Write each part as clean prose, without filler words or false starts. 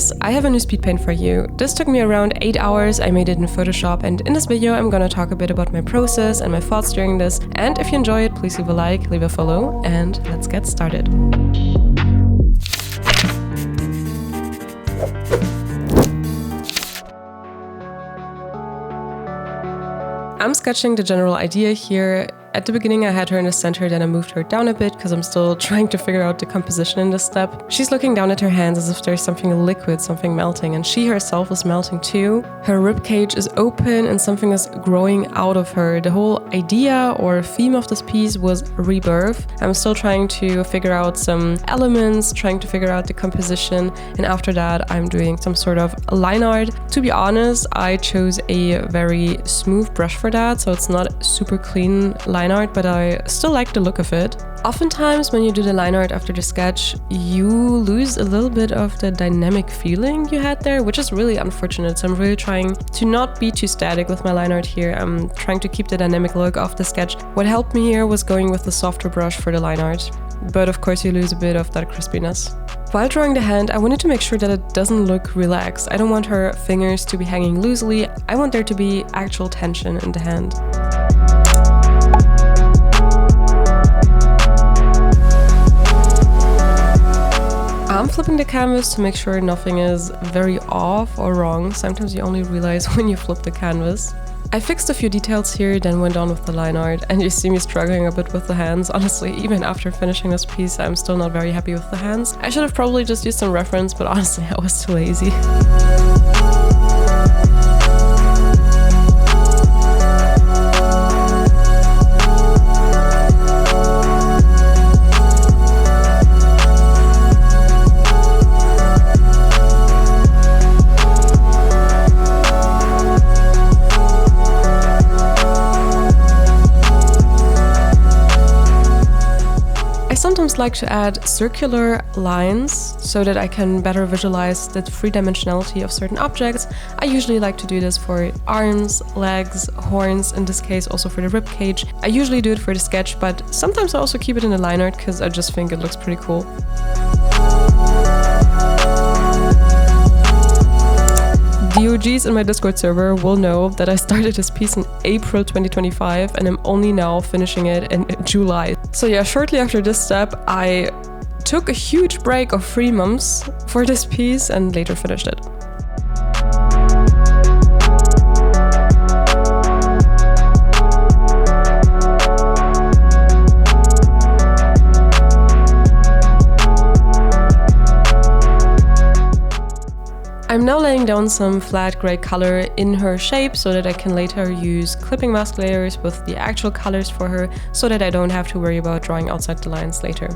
guys, I have a new Speedpaint for you. This took me around 8 hours, I made it in Photoshop, and in this video I'm gonna talk a bit about my process and my thoughts during this, and if you enjoy it, please leave a like, leave a follow, and let's get started. I'm sketching the general idea here. At the beginning I had her in the center, then I moved her down a bit because I'm still trying to figure out the composition in this step. She's looking down at her hands as if there's something liquid, something melting, and she herself is melting too. Her ribcage is open and something is growing out of her. The whole idea or theme of this piece was rebirth. I'm still trying to figure out some elements, trying to figure out the composition, and after that I'm doing some sort of line art. To be honest, I chose a very smooth brush for that, so it's not super clean line art, but I still like the look of it. Oftentimes when you do the line art after the sketch, you lose a little bit of the dynamic feeling you had there, which is really unfortunate. So I'm really trying to not be too static with my line art here. I'm trying to keep the dynamic look of the sketch. What helped me here was going with the softer brush for the line art. But of course you lose a bit of that crispiness. While drawing the hand, I wanted to make sure that it doesn't look relaxed. I don't want her fingers to be hanging loosely. I want there to be actual tension in the hand. I'm flipping the canvas to make sure nothing is very off or wrong. Sometimes you only realize when you flip the canvas. I fixed a few details here, then went on with the line art, and you see me struggling a bit with the hands. Honestly, even after finishing this piece, I'm still not very happy with the hands. I should have probably just used some reference, but honestly, I was too lazy. I sometimes like to add circular lines so that I can better visualize the three-dimensionality of certain objects. I usually like to do this for arms, legs, horns, in this case also for the rib cage. I usually do it for the sketch, but sometimes I also keep it in the line art because I just think it looks pretty cool. The OGs in my Discord server will know that I started this piece in April 2025 and I'm only now finishing it in July. So yeah, shortly after this step, I took a huge break of 3 months for this piece and later finished it. I'm now laying down some flat gray color in her shape so that I can later use clipping mask layers with the actual colors for her so that I don't have to worry about drawing outside the lines later.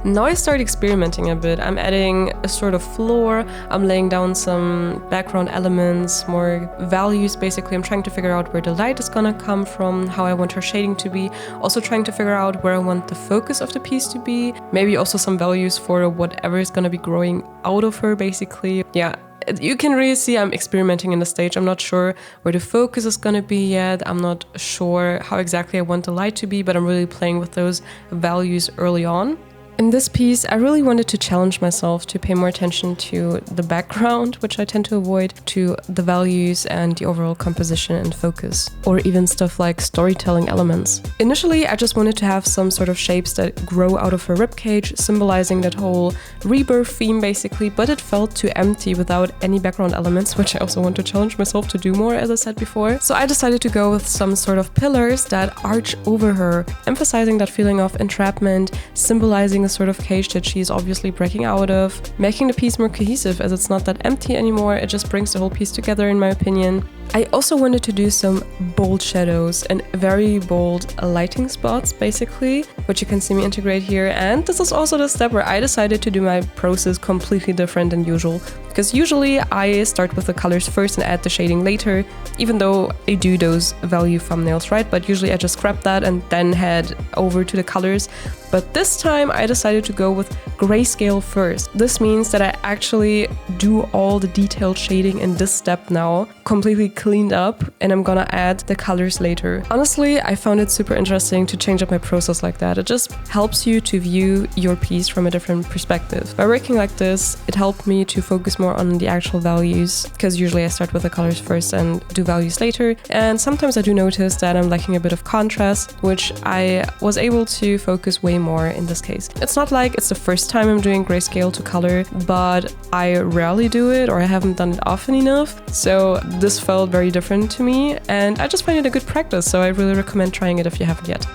Now I start experimenting a bit. I'm adding a sort of floor, I'm laying down some background elements, more values basically. I'm trying to figure out where the light is gonna come from, how I want her shading to be. Also trying to figure out where I want the focus of the piece to be. Maybe also some values for whatever is gonna be growing out of her basically. Yeah. You can really see I'm experimenting in the stage. I'm not sure where the focus is going to be yet. I'm not sure how exactly I want the light to be, but I'm really playing with those values early on. In this piece, I really wanted to challenge myself to pay more attention to the background, which I tend to avoid, to the values and the overall composition and focus, or even stuff like storytelling elements. Initially, I just wanted to have some sort of shapes that grow out of her ribcage, symbolizing that whole rebirth theme basically, but it felt too empty without any background elements, which I also want to challenge myself to do more, as I said before. So I decided to go with some sort of pillars that arch over her, emphasizing that feeling of entrapment, symbolizing a sort of cage that she's obviously breaking out of, making the piece more cohesive as it's not that empty anymore. It just brings the whole piece together in my opinion. I also wanted to do some bold shadows and very bold lighting spots basically, which you can see me integrate here. And this is also the step where I decided to do my process completely different than usual, because usually I start with the colors first and add the shading later, even though I do those value thumbnails, right? But usually I just grab that and then head over to the colors. But this time I decided to go with grayscale first. This means that I actually do all the detailed shading in this step now, completely cleaned up and I'm gonna add the colors later. Honestly, I found it super interesting to change up my process like that. It just helps you to view your piece from a different perspective. By working like this, it helped me to focus more on the actual values, because usually I start with the colors first and do values later. And sometimes I do notice that I'm lacking a bit of contrast, which I was able to focus way more in this case. It's not like it's the first time I'm doing grayscale to color, but I rarely do it, or I haven't done it often enough. So this felt very different to me, and I just find it a good practice. So I really recommend trying it if you haven't yet.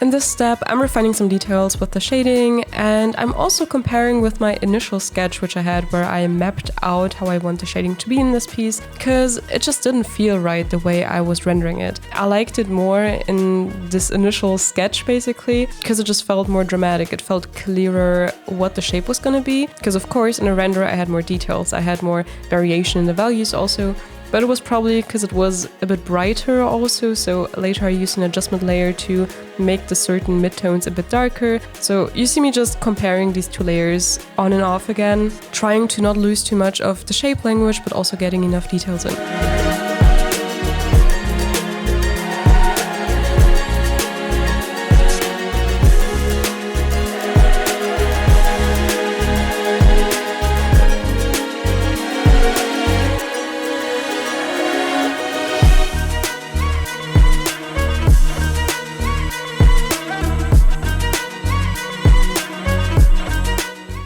In this step, I'm refining some details with the shading, and I'm also comparing with my initial sketch which I had, where I mapped out how I want the shading to be in this piece, because it just didn't feel right the way I was rendering it. I liked it more in this initial sketch basically, because it just felt more dramatic. It felt clearer what the shape was gonna be, because of course in a render I had more details, I had more variation in the values also. But it was probably because it was a bit brighter also, so later I used an adjustment layer to make the certain midtones a bit darker. So you see me just comparing these two layers on and off again, trying to not lose too much of the shape language, but also getting enough details in.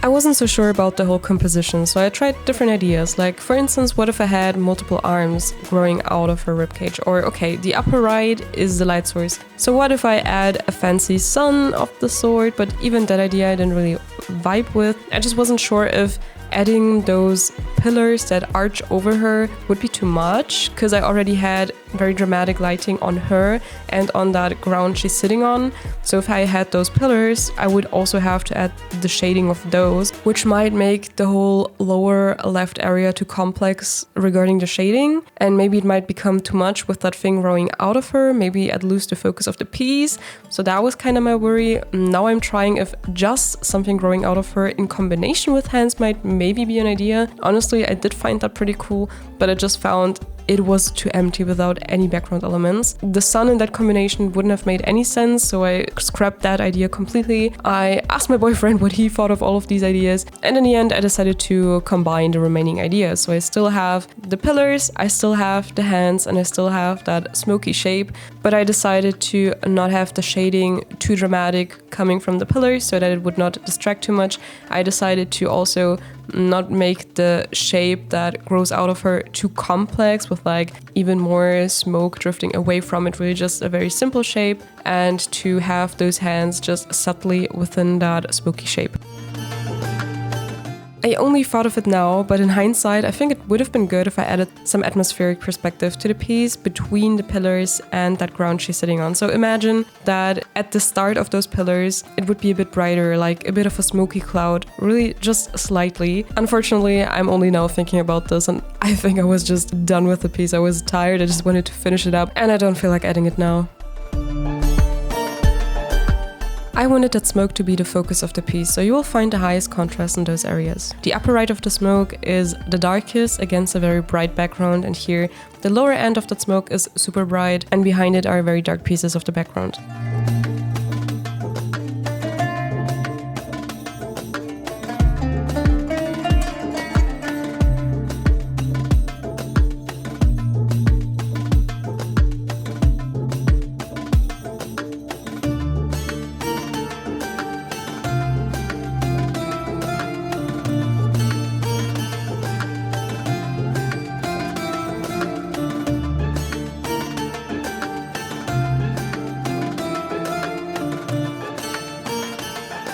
I wasn't so sure about the whole composition, so I tried different ideas. Like, for instance, what if I had multiple arms growing out of her ribcage? Or, okay, the upper right is the light source. So what if I add a fancy sun of the sort? But even that idea I didn't really vibe with. I just wasn't sure if adding those pillars that arch over her would be too much, because I already had very dramatic lighting on her and on that ground she's sitting on. So if I had those pillars, I would also have to add the shading of those, which might make the whole lower left area too complex regarding the shading, and maybe it might become too much with that thing growing out of her. Maybe I'd lose the focus of the piece. So that was kind of my worry. Now I'm trying if just something growing out of her in combination with hands might maybe be an idea. Honestly, I did find that pretty cool, but I just found it was too empty without any background elements. The sun in that combination wouldn't have made any sense, so I scrapped that idea completely. I asked my boyfriend what he thought of all of these ideas, and in the end I decided to combine the remaining ideas. So I still have the pillars, I still have the hands, and I still have that smoky shape, but I decided to not have the shading too dramatic coming from the pillars so that it would not distract too much. I decided to also not make the shape that grows out of her too complex with like even more smoke drifting away from it, really just a very simple shape, and to have those hands just subtly within that smoky shape. I only thought of it now, but in hindsight, I think it would have been good if I added some atmospheric perspective to the piece between the pillars and that ground she's sitting on. So imagine that at the start of those pillars, it would be a bit brighter, like a bit of a smoky cloud, really just slightly. Unfortunately, I'm only now thinking about this, and I think I was just done with the piece. I was tired, I just wanted to finish it up, and I don't feel like adding it now. I wanted that smoke to be the focus of the piece, so you will find the highest contrast in those areas. The upper right of the smoke is the darkest against a very bright background, and here the lower end of that smoke is super bright, and behind it are very dark pieces of the background.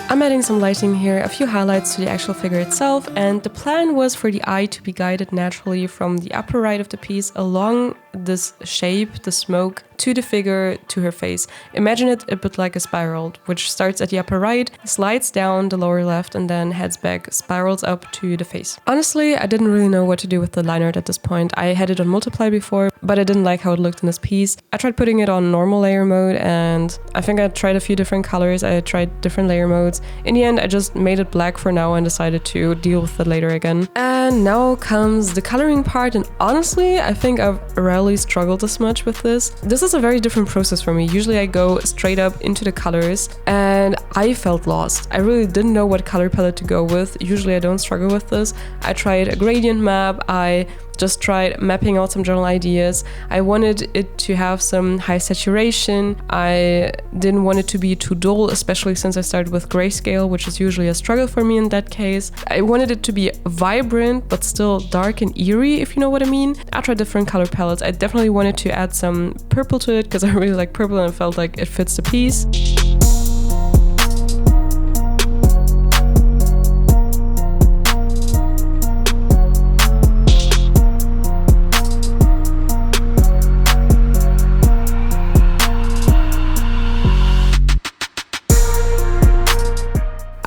I'm adding some lighting here, a few highlights to the actual figure itself, and the plan was for the eye to be guided naturally from the upper right of the piece along this shape, the smoke, to the figure, to her face. Imagine it a bit like a spiral, which starts at the upper right, slides down the lower left, and then heads back, spirals up to the face. Honestly, I didn't really know what to do with the line art at this point. I had it on multiply before, but I didn't like how it looked in this piece. I tried putting it on normal layer mode, and I think I tried a few different colors. I tried different layer modes. In the end, I just made it black for now and decided to deal with it later again. And now comes the coloring part, and honestly, I think I've rarely struggled as much with this. This is a very different process for me. Usually I go straight up into the colors, and I felt lost. I really didn't know what color palette to go with. Usually I don't struggle with this. I tried a gradient map. I just tried mapping out some general ideas. I wanted it to have some high saturation. I didn't want it to be too dull, especially since I started with grayscale, which is usually a struggle for me in that case. I wanted it to be vibrant, but still dark and eerie, if you know what I mean. I tried different color palettes. I definitely wanted to add some purple to it because I really like purple and I felt like it fits the piece.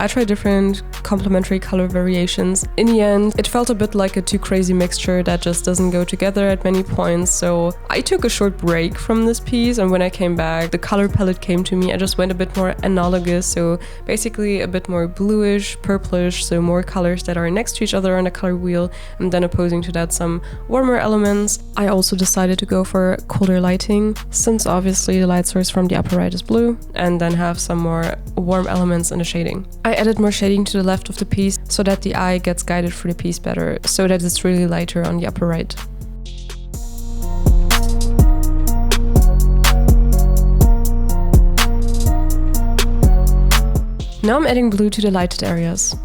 I tried different complementary color variations. In the end, it felt a bit like a too crazy mixture that just doesn't go together at many points, so I took a short break from this piece, and when I came back, the color palette came to me. I just went a bit more analogous, so basically a bit more bluish, purplish, so more colors that are next to each other on the color wheel, and then opposing to that some warmer elements. I also decided to go for colder lighting, since obviously the light source from the upper right is blue, and then have some more warm elements in the shading. I added more shading to the left of the piece so that the eye gets guided through the piece better, so that it's really lighter on the upper right. Now I'm adding blue to the lighted areas.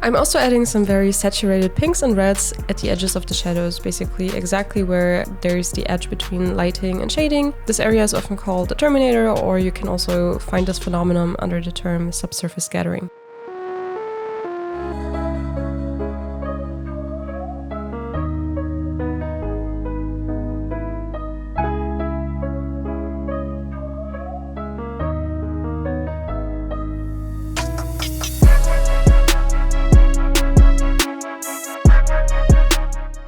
I'm also adding some very saturated pinks and reds at the edges of the shadows, basically exactly where there's the edge between lighting and shading. This area is often called the terminator, or you can also find this phenomenon under the term subsurface scattering.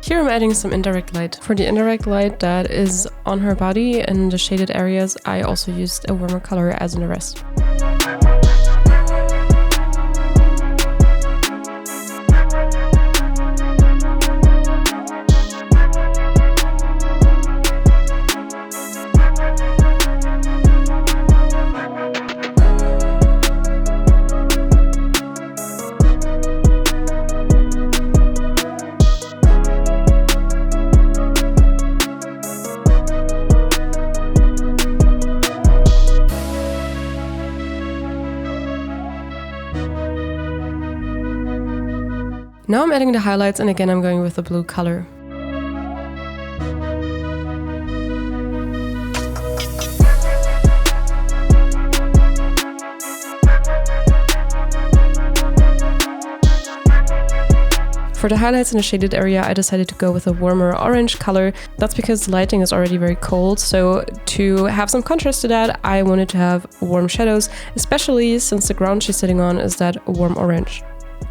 Here I'm adding some indirect light. For the indirect light that is on her body and the shaded areas, I also used a warmer color as in the rest. Now I'm adding the highlights, and again I'm going with the blue color. For the highlights in the shaded area, I decided to go with a warmer orange color. That's because the lighting is already very cold, so to have some contrast to that, I wanted to have warm shadows, especially since the ground she's sitting on is that warm orange.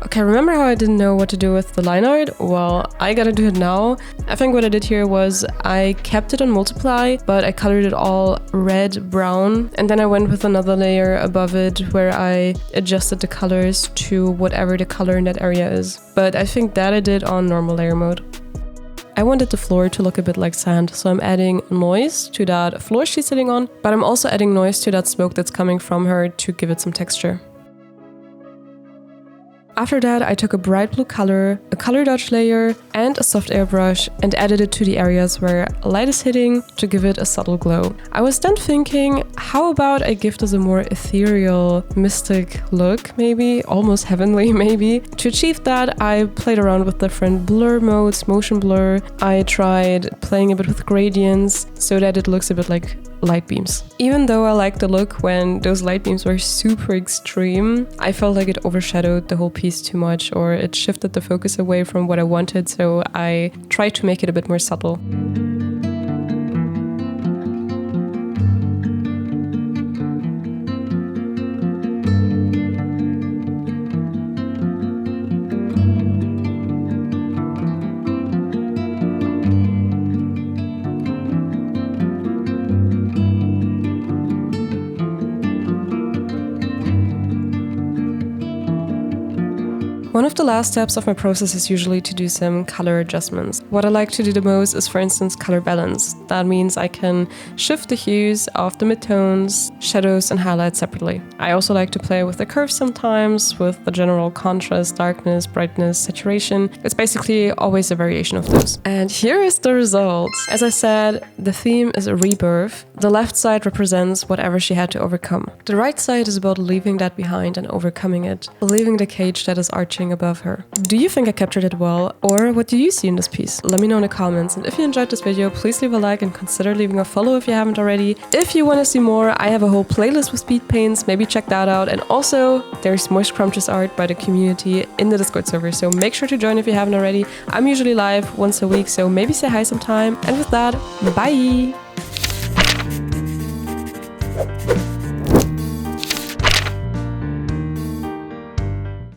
Okay, remember how I didn't know what to do with the line art? Well, I gotta do it now. I think what I did here was I kept it on multiply, but I colored it all red, brown, and then I went with another layer above it where I adjusted the colors to whatever the color in that area is. But I think that I did on normal layer mode. I wanted the floor to look a bit like sand, so I'm adding noise to that floor she's sitting on, but I'm also adding noise to that smoke that's coming from her to give it some texture. After that, I took a bright blue color, a color dodge layer, and a soft airbrush and added it to the areas where light is hitting to give it a subtle glow. I was then thinking, how about I give this a more ethereal, mystic look, maybe, almost heavenly maybe. To achieve that, I played around with different blur modes, motion blur. I tried playing a bit with gradients so that it looks a bit like light beams. Even though I liked the look when those light beams were super extreme, I felt like it overshadowed the whole piece too much, or it shifted the focus away from what I wanted, so I tried to make it a bit more subtle. One of the last steps of my process is usually to do some color adjustments. What I like to do the most is, for instance, color balance. That means I can shift the hues of the midtones, shadows, and highlights separately. I also like to play with the curves sometimes, with the general contrast, darkness, brightness, saturation. It's basically always a variation of those. And here is the result. As I said, the theme is a rebirth. The left side represents whatever she had to overcome. The right side is about leaving that behind and overcoming it, leaving the cage that is arching above her. Do you think I captured it well, or what do you see in this piece? Let me know in the comments, and if you enjoyed this video, please leave a like and consider leaving a follow if you haven't already. If you want to see more, I have a whole playlist with speed paints, maybe check that out, and also there's more scrumptious art by the community in the Discord server, so make sure to join if you haven't already. I'm usually live once a week, so maybe say hi sometime, and with that, bye!